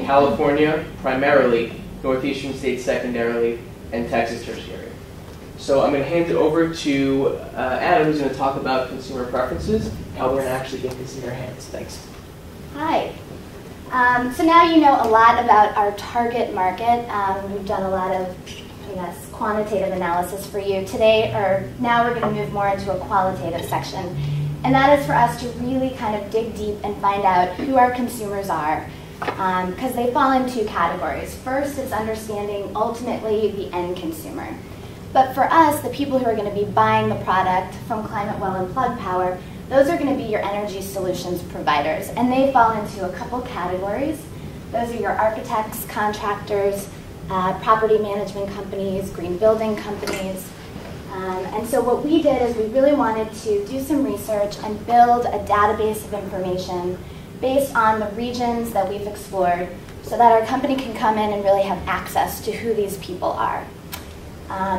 California primarily, Northeastern states secondarily, and Texas tertiary. So I'm going to hand it over to Adam, who's going to talk about consumer preferences, how we're going to actually get this in your hands. Thanks. Hi. So now you know a lot about our target market. We've done a lot of, quantitative analysis for you today, or now we're going to move more into a qualitative section. And that is for us to really kind of dig deep and find out who our consumers are, because they fall in two categories. First, it's understanding ultimately the end consumer. But for us, the people who are going to be buying the product from ClimateWell and Plug Power, those are going to be your energy solutions providers, and they fall into a couple categories. Those are your architects, contractors, property management companies, green building companies. And so what we did is we really wanted to do some research and build a database of information based on the regions that we've explored so that our company can come in and really have access to who these people are.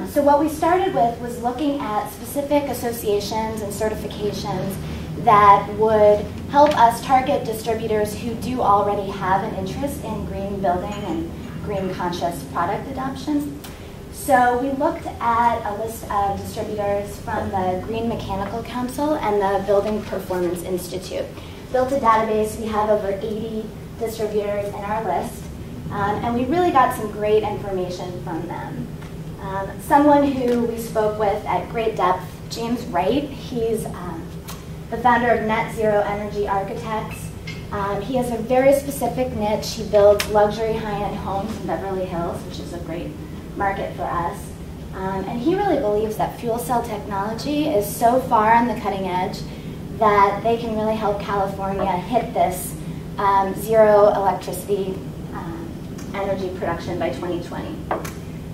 So what we started with was looking at specific associations and certifications that would help us target distributors who do already have an interest in green building and green conscious product adoption. So we looked at a list of distributors from the Green Mechanical Council and the Building Performance Institute. Built a database. We have over 80 distributors in our list, and we really got some great information from them. Someone who we spoke with at great depth, James Wright. He's the founder of Net Zero Energy Architects. He has a very specific niche. He builds luxury high-end homes in Beverly Hills, which is a great market for us. And he really believes that fuel cell technology is so far on the cutting edge that they can really help California hit this zero electricity energy production by 2020.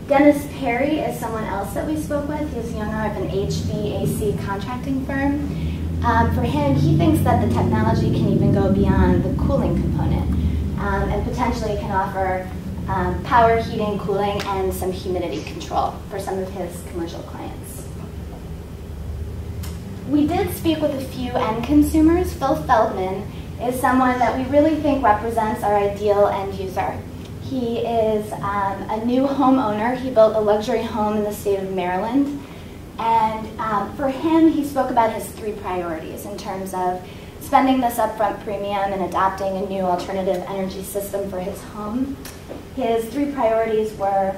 Dennis Perry is someone else that we spoke with. He's the owner of an HVAC contracting firm. For him, he thinks that the technology can even go beyond the cooling component and potentially can offer power, heating, cooling, and some humidity control for some of his commercial clients. We did speak with a few end consumers. Phil Feldman is someone that we really think represents our ideal end user. He is a new homeowner. He built a luxury home in the state of Maryland. And for him, he spoke about his three priorities in terms of spending this upfront premium and adopting a new alternative energy system for his home. His three priorities were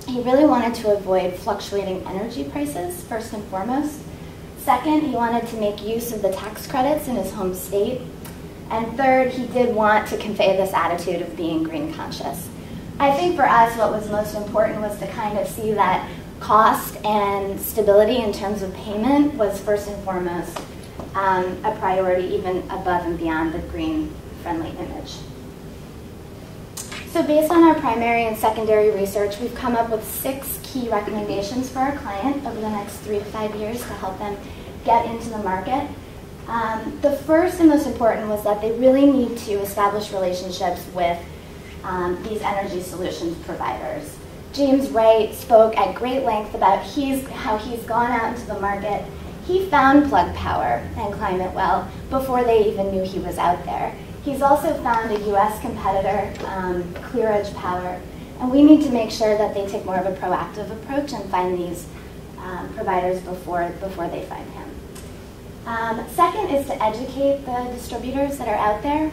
he really wanted to avoid fluctuating energy prices, first and foremost. Second, he wanted to make use of the tax credits in his home state. And third, he did want to convey this attitude of being green conscious. I think for us, what was most important was to kind of see that cost and stability in terms of payment was first and foremost a priority, even above and beyond the green-friendly image. So based on our primary and secondary research, we've come up with 6 key recommendations for our client over the next 3 to 5 years to help them get into the market. The first and most important was that they really need to establish relationships with these energy solutions providers. James Wright spoke at great length about how he's gone out into the market. He found Plug Power and ClimateWell before they even knew he was out there. He's also found a US competitor, ClearEdge Power, and we need to make sure that they take more of a proactive approach and find these providers before they find him. Second is to educate the distributors that are out there.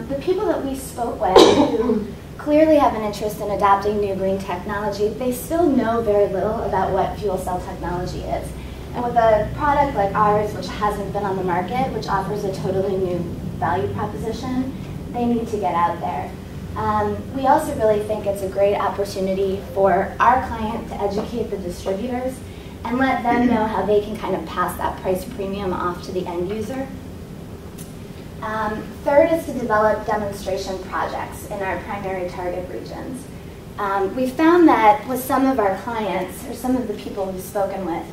The people that we spoke with who clearly have an interest in adopting new green technology, they still know very little about what fuel cell technology is. And with a product like ours, which hasn't been on the market, which offers a totally new value proposition, they need to get out there. We also really think it's a great opportunity for our client to educate the distributors and let them know how they can kind of pass that price premium off to the end user. Third is to develop demonstration projects in our primary target regions. We found that with some of our clients, or some of the people we've spoken with,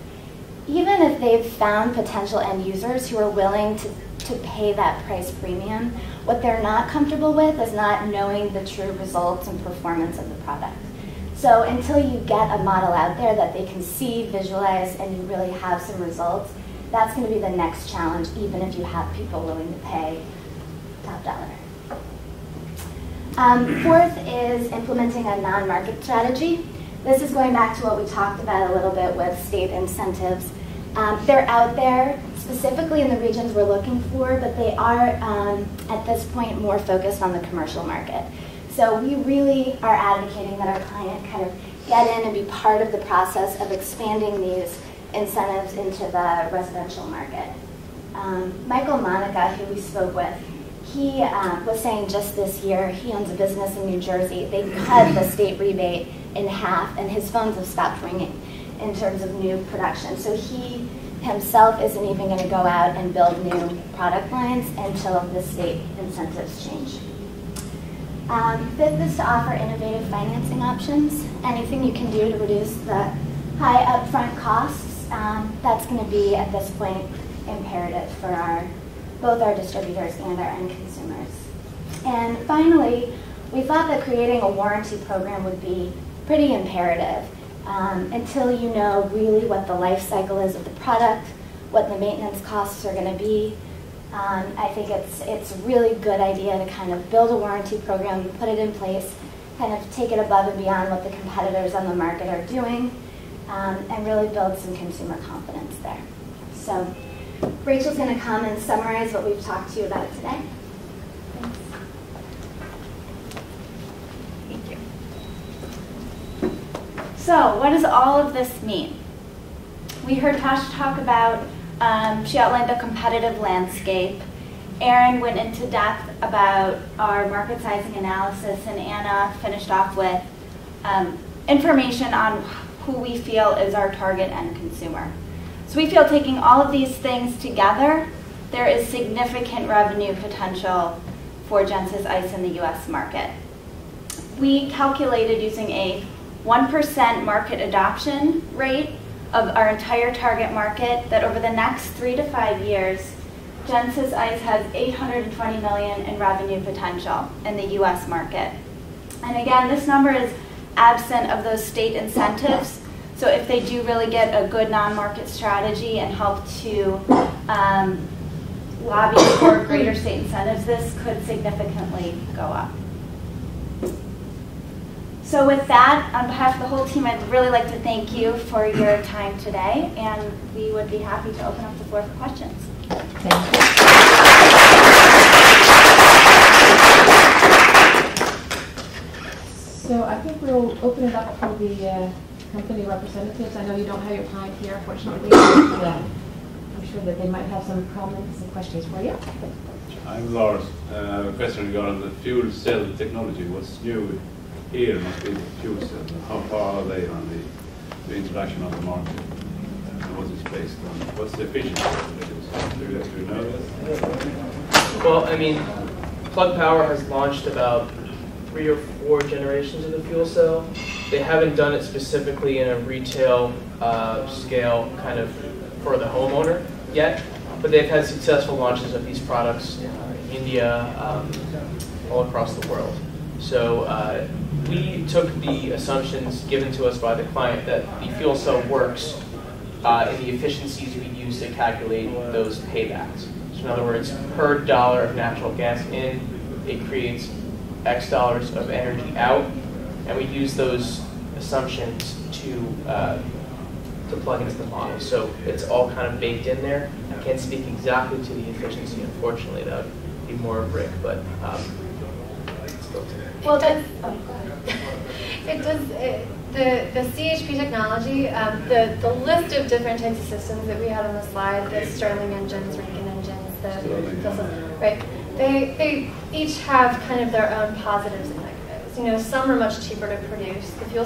even if they've found potential end users who are willing to pay that price premium, what they're not comfortable with is not knowing the true results and performance of the product. So until you get a model out there that they can see, visualize, and you really have some results, that's going to be the next challenge, even if you have people willing to pay top dollar. Fourth is implementing a non-market strategy. This is going back to what we talked about a little bit with state incentives. They're out there, specifically in the regions we're looking for, but they are, at this point, more focused on the commercial market. So we really are advocating that our client kind of get in and be part of the process of expanding these incentives into the residential market. Michael Monica, who we spoke with, he was saying just this year, he owns a business in New Jersey. They cut the state rebate in half, and his phones have stopped ringing in terms of new production. So he himself isn't even going to go out and build new product lines until the state incentives change. Fifth is to offer innovative financing options. Anything you can do to reduce the high upfront costs, that's going to be, at this point, imperative for both our distributors and our end consumers. And finally, we thought that creating a warranty program would be pretty imperative until you know really what the life cycle is of the product, what the maintenance costs are going to be. I think it's a really good idea to kind of build a warranty program, put it in place, kind of take it above and beyond what the competitors on the market are doing, and really build some consumer confidence there. So Rachel's going to come and summarize what we've talked to you about today. Thanks. Thank you. So what does all of this mean? We heard Tasha talk about, she outlined the competitive landscape. Erin went into depth about our market sizing analysis, and Anna finished off with information on who we feel is our target end consumer. So we feel taking all of these things together, there is significant revenue potential for Genesis Ice in the US market. We calculated using a 1% market adoption rate of our entire target market that over the next 3 to 5 years, Genesis Ice has $820 million in revenue potential in the US market. And again, this number is absent of those state incentives. So if they do really get a good non-market strategy and help to lobby for greater state incentives, this could significantly go up. So with that, on behalf of the whole team, I'd really like to thank you for your time today, and we would be happy to open up the floor for questions. Thank you. So I think we'll open it up for the company representatives. I know you don't have your client here, unfortunately, but I'm sure that they might have some comments and questions for you. I'm Lars. I have a question regarding the fuel cell technology. What's new here must be the fuel cell. How far are they on the introduction on the market? And what it's based on? What's the efficiency of it? Do you know that? Well, I mean, Plug Power has launched about 3 or 4 generations of the fuel cell. They haven't done it specifically in a retail scale kind of for the homeowner yet, but they've had successful launches of these products in India, all across the world. So we took the assumptions given to us by the client that the fuel cell works in the efficiencies we use to calculate those paybacks. So in other words, per dollar of natural gas in, it creates X dollars of energy out, and we use those assumptions to plug into the model. So it's all kind of baked in there. I can't speak exactly to the efficiency, unfortunately. That would be more a brick, but it's built in. Well, that's, it does. The CHP technology, the list of different types of systems that we had on the slide, the Stirling engines, Rankine engines, right? They each have kind of their own positives and negatives. You know, some are much cheaper to produce. The fuel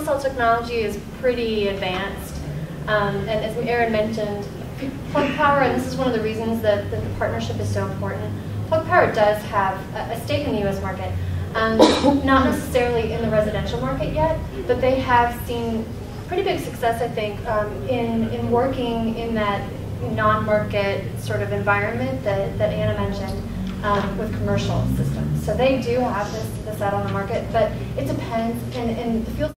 cell technology is pretty advanced, and as Erin mentioned, Plug Power, and this is one of the reasons that the partnership is so important. Plug Power does have a stake in the U.S. market, not necessarily in the residential market yet, but they have seen pretty big success, I think, in working in that non-market sort of environment that Anna mentioned with commercial systems. So they do have this out on the market, but it depends, and the fuel